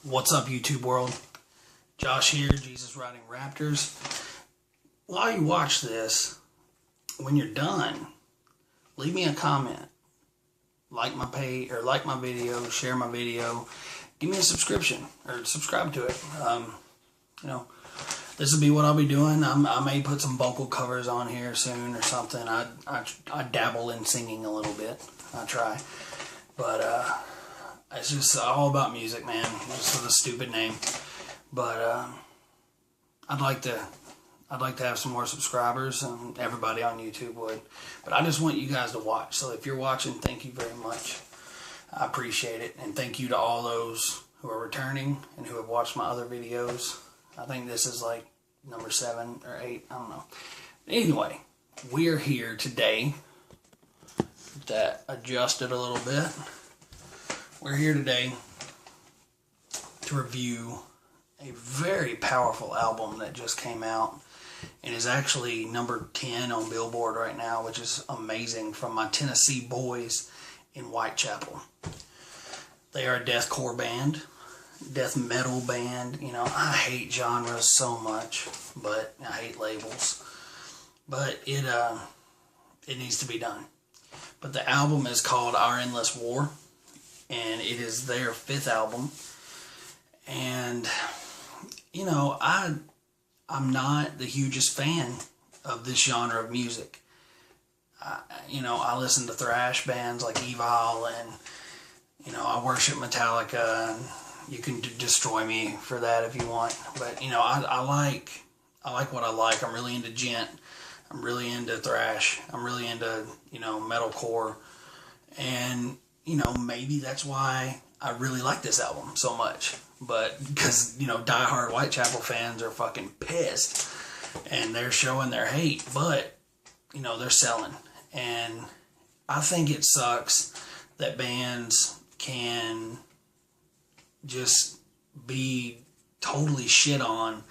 What's up, YouTube world? Josh here, Jesus Riding Raptors. While you watch this, when you're done, leave me a comment. Like my page, or like my video, share my video. Give me a subscription, or subscribe to it. This will be what I'll be doing. I may put some vocal covers on here soon or something. I dabble in singing a little bit. I try. But, it's just all about music, man. Just with a stupid name. But I'd like to have some more subscribers, and everybody on YouTube would. But I just want you guys to watch. So if you're watching, thank you very much. I appreciate it, and thank you to all those who are returning and who have watched my other videos. I think this is like number 7 or 8. I don't know. Anyway, we are here today. That adjusted a little bit. We're here today to review a very powerful album that just came out and is actually number 10 on Billboard right now, which is amazing, from my Tennessee boys in Whitechapel. They are a deathcore band, death metal band. You know, I hate genres so much, but I hate labels. But it needs to be done. But the album is called Our Endless War, and it is their 5th album. And, you know, I'm not the hugest fan of this genre of music. I listen to thrash bands like Evil, and, I worship Metallica, and you can destroy me for that if you want. But, I like what I like. I'm really into gent. I'm really into thrash. I'm really into, metalcore. And, maybe that's why I really like this album so much. But, because, diehard Whitechapel fans are fucking pissed. And they're showing their hate. But, they're selling. And I think it sucks that bands can just be totally shit on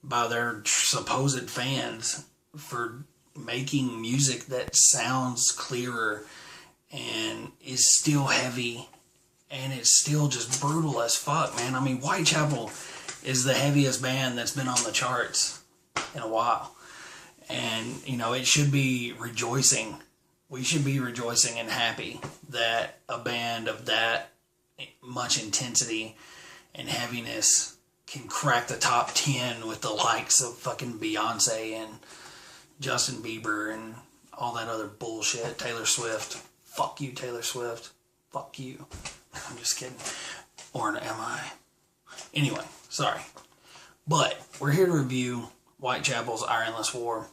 by their supposed fans for making music that sounds clearer and is still heavy and it's still just brutal as fuck, man. I mean, Whitechapel is the heaviest band that's been on the charts in a while. And, it should be rejoicing. We should be rejoicing and happy that a band of that much intensity and heaviness can crack the top 10 with the likes of fucking Beyonce and Justin Bieber and all that other bullshit. Taylor Swift. Fuck you, Taylor Swift. Fuck you. I'm just kidding. Or am I? Anyway, sorry. But we're here to review Whitechapel's Our Endless War.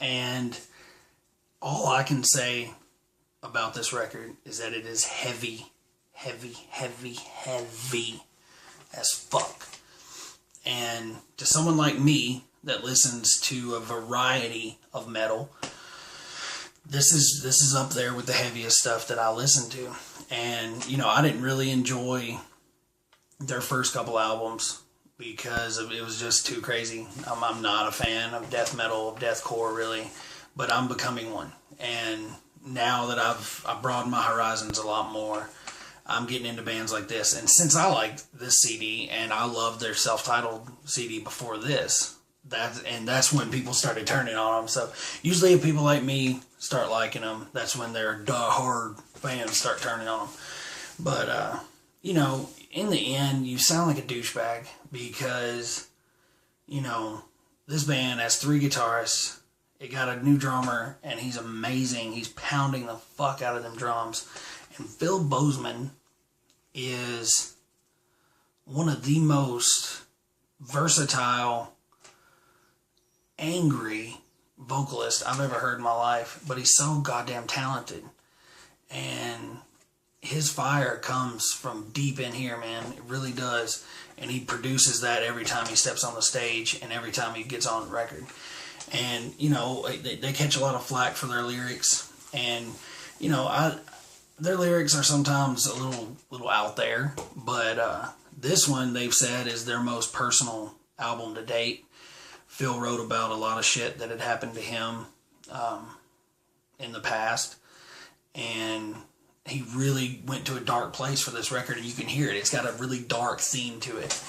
And all I can say about this record is that it is heavy, heavy, heavy, heavy as fuck. And to someone like me that listens to a variety of metal, this is up there with the heaviest stuff that I listen to. And, I didn't really enjoy their first couple albums because it was just too crazy. I'm not a fan of death metal, of deathcore, really, but I'm becoming one. And now that I've broadened my horizons a lot more, I'm getting into bands like this. And since I liked this CD, and I loved their self-titled CD before this, that's when people started turning on them. So usually if people like me start liking them, that's when their hard fans start turning on them. But, in the end, you sound like a douchebag because, this band has 3 guitarists. It got a new drummer, and he's amazing. He's pounding the fuck out of them drums. And Phil Bozeman is one of the most versatile, angry vocalists I've ever heard in my life. But he's so goddamn talented. And his fire comes from deep in here, man. It really does. And he produces that every time he steps on the stage and every time he gets on the record. And, they catch a lot of flack for their lyrics. And, their lyrics are sometimes a little out there. But this one, they've said, is their most personal album to date. Phil wrote about a lot of shit that had happened to him in the past. And he really went to a dark place for this record, and you can hear it. It's got a really dark theme to it.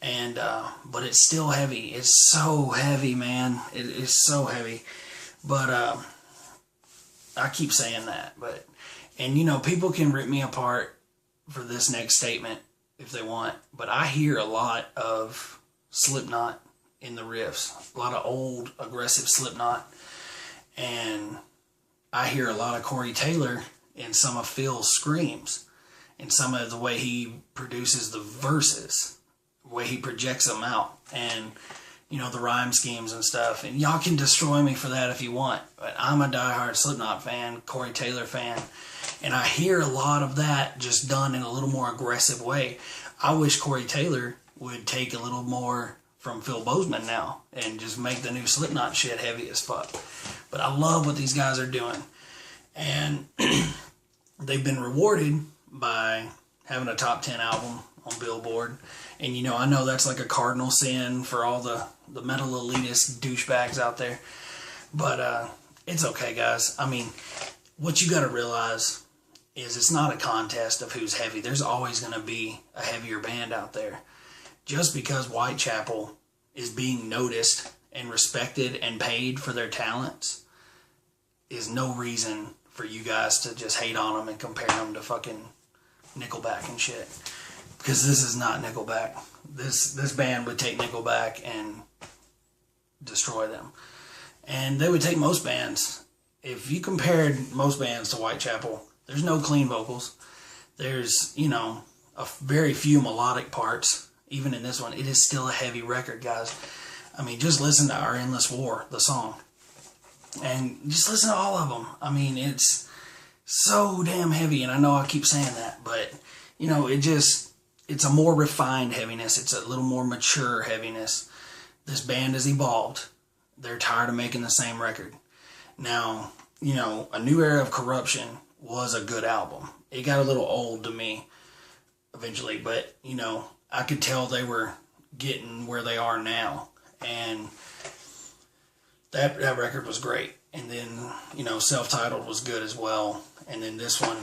And but it's still heavy. It's so heavy, man. It is so heavy. But I keep saying that. But and you know, people can rip me apart for this next statement if they want. But I hear a lot of Slipknot in the riffs. A lot of old aggressive Slipknot. And I hear a lot of Corey Taylor in some of Phil's screams. And some of the way he produces the verses. The way he projects them out. And, you know, the rhyme schemes and stuff. And y'all can destroy me for that if you want. But I'm a diehard Slipknot fan, Corey Taylor fan. And I hear a lot of that just done in a little more aggressive way. I wish Corey Taylor would take a little more from Phil Bozeman now and just make the new Slipknot shit heavy as fuck. But I love what these guys are doing. And they've been rewarded by having a top 10 album on Billboard. And, you know, I know that's like a cardinal sin for all the metal elitist douchebags out there. But it's okay, guys. I mean, what you got to realize is it's not a contest of who's heavy. There's always going to be a heavier band out there. Just because Whitechapel is being noticed and respected and paid for their talents is no reason for you guys to just hate on them and compare them to fucking Nickelback and shit. Because this is not Nickelback. This band would take Nickelback and destroy them. And they would take most bands. If you compared most bands to Whitechapel, there's no clean vocals. There's, you know, a very few melodic parts. Even in this one, it is still a heavy record, guys. I mean, just listen to Our Endless War, the song. And just listen to all of them. I mean, it's so damn heavy. And I know I keep saying that. But, you know, it's a more refined heaviness. It's a little more mature heaviness. This band has evolved. They're tired of making the same record. Now, you know, A New Era of Corruption was a good album. It got a little old to me eventually. But, you know, I could tell they were getting where they are now. And that record was great. And then, you know, Self-Titled was good as well. And then this one,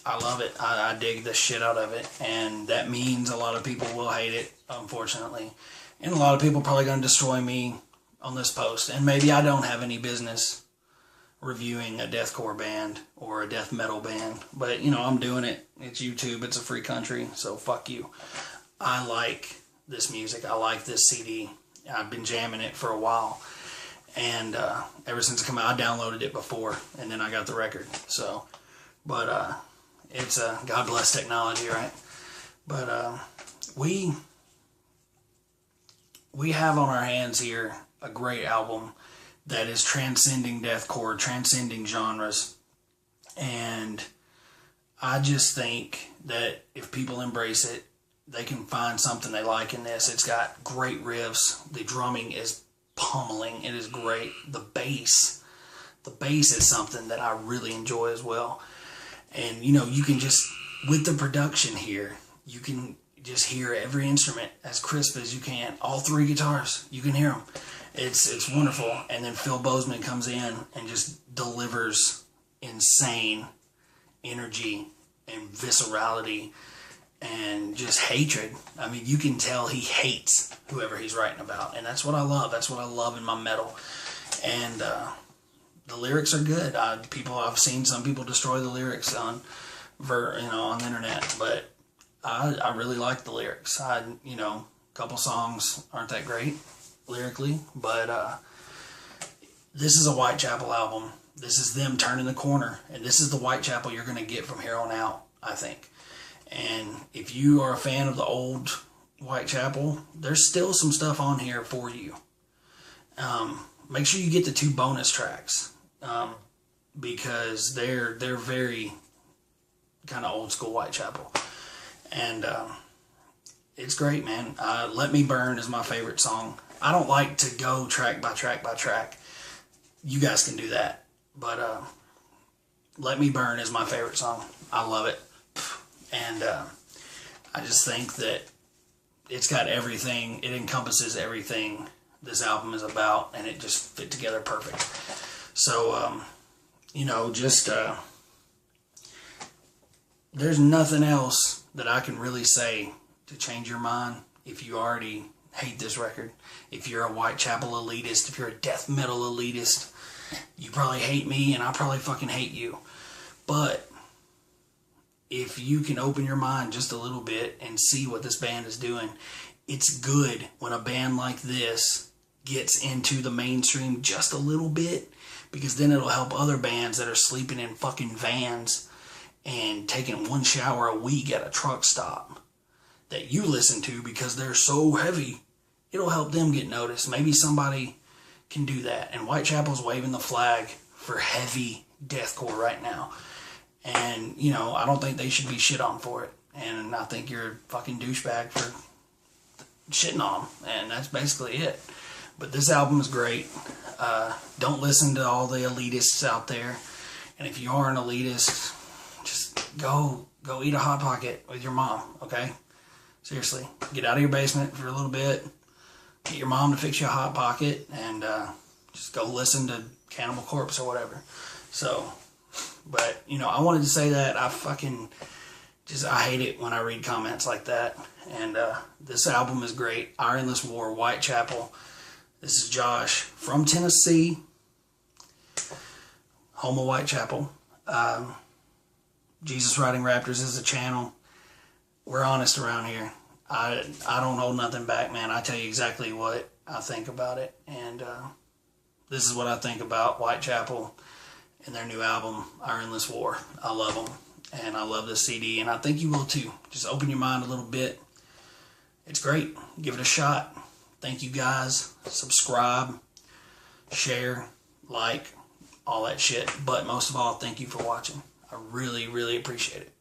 I love it. I dig the shit out of it. And that means a lot of people will hate it, unfortunately. And a lot of people are probably going to destroy me on this post. And maybe I don't have any business reviewing a deathcore band or a death metal band. But, you know, I'm doing it. It's YouTube. It's a free country. So fuck you. I like this music. I like this CD. I've been jamming it for a while. And ever since it came out, I downloaded it before. And then I got the record. So, but it's God bless technology, right? But we have on our hands here a great album that is transcending deathcore, transcending genres. And I just think that if people embrace it, they can find something they like in this. It's got great riffs. The drumming is pummeling. It is great. The bass is something that I really enjoy as well. And, you know, you can just, with the production here, you can just hear every instrument as crisp as you can. All three guitars, you can hear them. It's wonderful. And then Phil Bozeman comes in and just delivers insane energy and viscerality and just hatred. I mean, you can tell he hates whoever he's writing about. And that's what I love. That's what I love in my metal. And the lyrics are good. I've seen some people destroy the lyrics on the internet, but I really like the lyrics. A couple songs aren't that great lyrically, but this is a Whitechapel album. This is them turning the corner, and this is the Whitechapel you're going to get from here on out, I think. And if you are a fan of the old Whitechapel, there's still some stuff on here for you. Make sure you get the 2 bonus tracks, because they're very kind of old school Whitechapel. And it's great, man. Let Me Burn is my favorite song. I don't like to go track by track by track. You guys can do that. But Let Me Burn is my favorite song. I love it. And I just think that it's got everything. It encompasses everything this album is about. And it just fit together perfect. So, there's nothing else that I can really say to change your mind if you already hate this record. If you're a Whitechapel elitist, if you're a death metal elitist, you probably hate me and I probably fucking hate you. But if you can open your mind just a little bit and see what this band is doing, it's good when a band like this gets into the mainstream just a little bit, because then it'll help other bands that are sleeping in fucking vans and taking one shower a week at a truck stop that you listen to because they're so heavy. It'll help them get noticed. Maybe somebody can do that. And Whitechapel's waving the flag for heavy deathcore right now. And, you know, I don't think they should be shit on for it. And I think you're a fucking douchebag for shitting on them. And that's basically it. But this album is great. Don't listen to all the elitists out there. And if you are an elitist, just go eat a Hot Pocket with your mom, okay? Seriously. Get out of your basement for a little bit. Get your mom to fix you a Hot Pocket. And just go listen to Cannibal Corpse or whatever. So, but, you know, I wanted to say that. I hate it when I read comments like that. And this album is great. Our Endless War, Whitechapel. This is Josh from Tennessee, home of Whitechapel. Jesus Riding Raptors is a channel. We're honest around here. I don't hold nothing back, man. I tell you exactly what I think about it. And this is what I think about Whitechapel and their new album, Our Endless War. I love them. And I love this CD. And I think you will too. Just open your mind a little bit. It's great. Give it a shot. Thank you guys. Subscribe, share, like, all that shit. But most of all, thank you for watching. I really, really appreciate it.